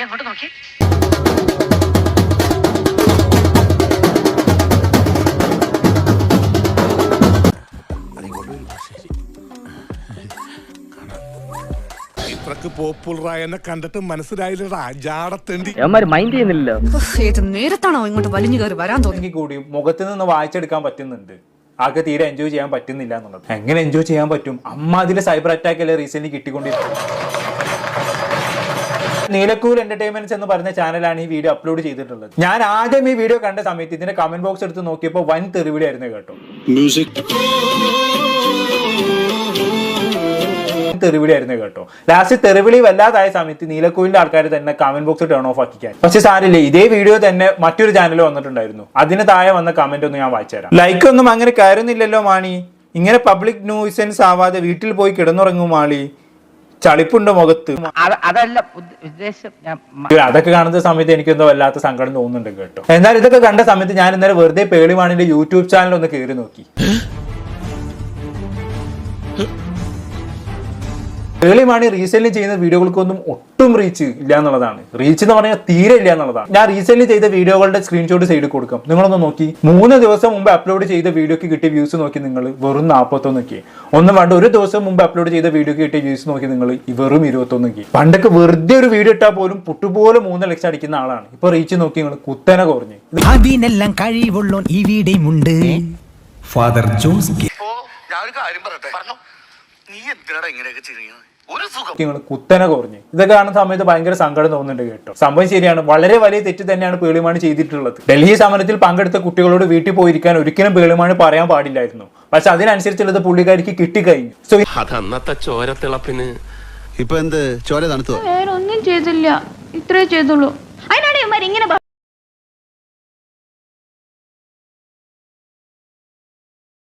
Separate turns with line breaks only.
അങ്ങോട്ട് നോക്കി.
ഇത്രക്ക് പോപ്പുലറായ എന്നെ കണ്ടിട്ട് മനസ്സിലായില്ലടാ ജാടത്തേണ്ടി.
മൈൻഡ് ചെയ്യുന്നില്ലല്ലോ.
ഏത് നേരത്താണോ ഇങ്ങോട്ട് വലിഞ്ഞു കയറി വരാൻ തോന്നി
കൂടി മുഖത്ത് നിന്ന് വായിച്ചെടുക്കാൻ പറ്റുന്നുണ്ട്. ആകെ തീരെ എൻജോയ് ചെയ്യാൻ പറ്റുന്നില്ല എന്നുള്ളത്. എങ്ങനെ എൻജോയ് ചെയ്യാൻ പറ്റും? അമ്മ അതിലെ സൈബർ അറ്റാക്ക് അല്ലേ റീസെന്റ് കിട്ടിക്കൊണ്ടിരിക്കുന്നത്. നീലക്കൂൽ എന്റർടൈൻമെന്റ്സ് എന്ന് പറഞ്ഞ ചാനലാണ് ഈ വീഡിയോ അപ്ലോഡ് ചെയ്തിട്ടുള്ളത്. ഞാൻ ആദ്യം ഈ വീഡിയോ കണ്ട സമയത്ത് ഇതിന്റെ കമന്റ് ബോക്സ് എടുത്ത് നോക്കിയപ്പോൾ വൻ തെറിവിളിയായിരുന്നു കേട്ടോ. തെറിവിളിയായിരുന്നു കേട്ടോ. ലാസ്റ്റ് തെറിവിളി വല്ലാതായ സമയത്ത് നീലക്കൂലിന്റെ ആൾക്കാർ തന്നെ കമന്റ് ബോക്സ് ടേൺ ഓഫ് ആക്കിക്കാൻ. പക്ഷെ സാരില്ലേ, ഇതേ വീഡിയോ തന്നെ മറ്റൊരു ചാനൽ വന്നിട്ടുണ്ടായിരുന്നു. അതിന് താഴെ വന്ന കമന്റ് ഒന്ന് ഞാൻ വായിച്ചുതരാം. ലൈക്ക് ഒന്നും അങ്ങനെ കയറുന്നില്ലല്ലോ മാണി, ഇങ്ങനെ പബ്ലിക് ന്യൂസൻസ് ആവാതെ വീട്ടിൽ പോയി കിടന്നുറങ്ങും മാളി, ചളിപ്പുണ്ട് മുഖത്ത്.
അതല്ല ഉദ്ദേശം.
അതൊക്കെ കാണുന്ന സമയത്ത് എനിക്കെന്തോ വല്ലാത്ത സങ്കടം തോന്നുന്നുണ്ട് കേട്ടോ. എന്നാൽ ഇതൊക്കെ കണ്ട സമയത്ത് ഞാൻ ഇന്നലെ വെറുതെ പേളിമാണിന്റെ യൂട്യൂബ് ചാനൽ ഒന്ന് കയറി നോക്കി. പേളിമാണി റീസെന്റ് ചെയ്യുന്ന വീഡിയോകൾക്കൊന്നും ഒട്ടും റീച്ച് ഇല്ല എന്നുള്ളതാണ്. റീച്ച് എന്ന് പറഞ്ഞാൽ തീരെ ഇല്ല എന്നുള്ളതാണ്. ഞാൻ റീസെന്റ് ചെയ്ത വീഡിയോകളുടെ സ്ക്രീൻഷോട്ട് സൈഡിൽ കൊടുക്കാം, നിങ്ങളൊന്ന് നോക്കി. 3 ദിവസം മുമ്പ് അപ്ലോഡ് ചെയ്ത വീഡിയോക്ക് കിട്ടിയ വ്യൂസ് നോക്കി നിങ്ങൾ, വെറും 41. ഒന്നും വേണ്ട, ഒരു ദിവസം മുമ്പ് അപ്ലോഡ് ചെയ്ത വീഡിയോക്ക് കിട്ടിയ വ്യൂസ് നോക്കി നിങ്ങൾ, വെറും 21. പണ്ടൊക്കെ വെറുതെ ഒരു വീഡിയോ ഇട്ടാൽ പോലും പുട്ടുപോലെ 3 ലക്ഷം അടിക്കുന്ന ആളാണ്. ഇപ്പൊ റീച്ച് നോക്കി നിങ്ങൾ കുത്തനെ കുറഞ്ഞു.
അതിനെല്ലാം കഴിവുള്ളൂ ഇവിടെയുമുണ്ട് ഫാദർ ജോസ്.
ഞാനൊരു കാര്യം പറയട്ടെ, നീ എന്തിനാടാ ഇങ്ങനെയൊക്കെ ചെയ്യുന്നത്?
കുത്തനെ കുറഞ്ഞു. ഇതൊക്കെ കാണുന്ന സമയത്ത് ഭയങ്കര സങ്കടം തോന്നുന്നുണ്ട് കേട്ടോ. സംഭവം ശരിയാണ്, വളരെ വലിയ തെറ്റ് തന്നെയാണ് പേളിമാണി ചെയ്തിട്ടുള്ളത്. ഡൽഹി സമരത്തിൽ പങ്കെടുത്ത കുട്ടികളോട് വീട്ടിൽ പോയിരിക്കാൻ ഒരിക്കലും പേളിമാണി പറയാൻ പാടില്ലായിരുന്നു. പക്ഷെ അതിനനുസരിച്ചുള്ളത് പുള്ളിക്കാരിക്ക് കിട്ടിക്കഴിഞ്ഞു. സോ
അതന്നത്തെ ചോരത്തിളപ്പിന്
ഇപ്പൊ എന്ത് ചോര തണുത്തോ?
വേറെ ഒന്നും ചെയ്തില്ല, ഇത്രേ ചെയ്തുള്ളൂ. അതിനാണ് ഇവന്മാർ ഇങ്ങനെ